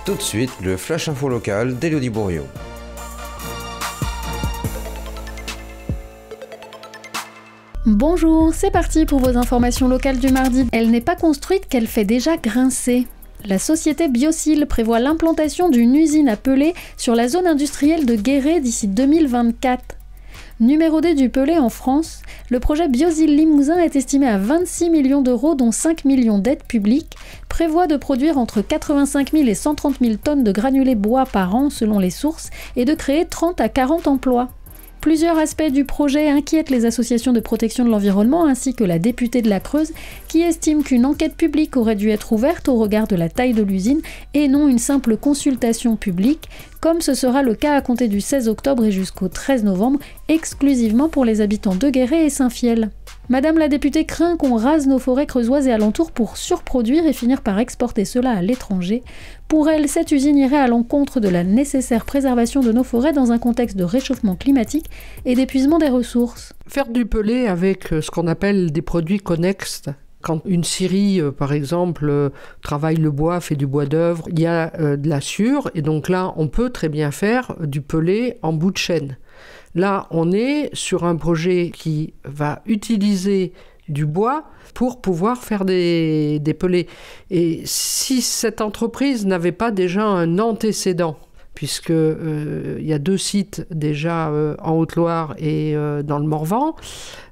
Tout de suite, le Flash Info local d'Élodie Bourriaud. Bonjour, c'est parti pour vos informations locales du mardi. Elle n'est pas construite qu'elle fait déjà grincer. La société Biocil prévoit l'implantation d'une usine à pelets sur la zone industrielle de Guéret d'ici 2024. Numéro D du pellet en France, le projet Biocil Limousin est estimé à 26 millions d'euros, dont 5 millions d'aides publiques, prévoit de produire entre 85 000 et 130 000 tonnes de granulés bois par an selon les sources et de créer 30 à 40 emplois. Plusieurs aspects du projet inquiètent les associations de protection de l'environnement ainsi que la députée de la Creuse qui estime qu'une enquête publique aurait dû être ouverte au regard de la taille de l'usine et non une simple consultation publique, comme ce sera le cas à compter du 16 octobre et jusqu'au 13 novembre, exclusivement pour les habitants de Guéret et Saint-Fiel. Madame la députée craint qu'on rase nos forêts creusoises et alentours pour surproduire et finir par exporter cela à l'étranger. Pour elle, cette usine irait à l'encontre de la nécessaire préservation de nos forêts dans un contexte de réchauffement climatique et d'épuisement des ressources. Faire du pellet avec ce qu'on appelle des produits connexes. Quand une scierie, par exemple, travaille le bois, fait du bois d'œuvre, il y a de la sciure, et donc là, on peut très bien faire du pellet en bout de chaîne. Là, on est sur un projet qui va utiliser du bois pour pouvoir faire des pellets. Et si cette entreprise n'avait pas déjà un antécédent, puisque il y a 2 sites déjà en Haute-Loire et dans le Morvan,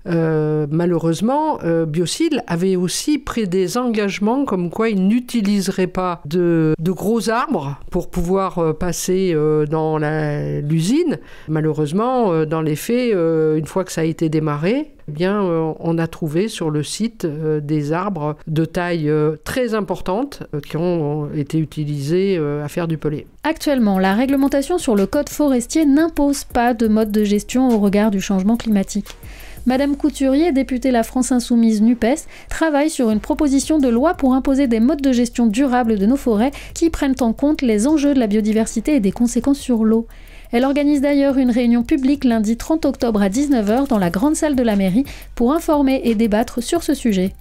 malheureusement, Biocil avait aussi pris des engagements comme quoi il n'utiliserait pas de gros arbres pour pouvoir passer dans l'usine. Malheureusement, dans les faits, une fois que ça a été démarré, eh bien, on a trouvé sur le site des arbres de taille très importante qui ont été utilisés à faire du pellet. Actuellement, la réglementation sur le code forestier n'impose pas de mode de gestion au regard du changement climatique. Madame Couturier, députée La France Insoumise NUPES, travaille sur une proposition de loi pour imposer des modes de gestion durables de nos forêts qui prennent en compte les enjeux de la biodiversité et des conséquences sur l'eau. Elle organise d'ailleurs une réunion publique lundi 30 octobre à 19h dans la grande salle de la mairie pour informer et débattre sur ce sujet.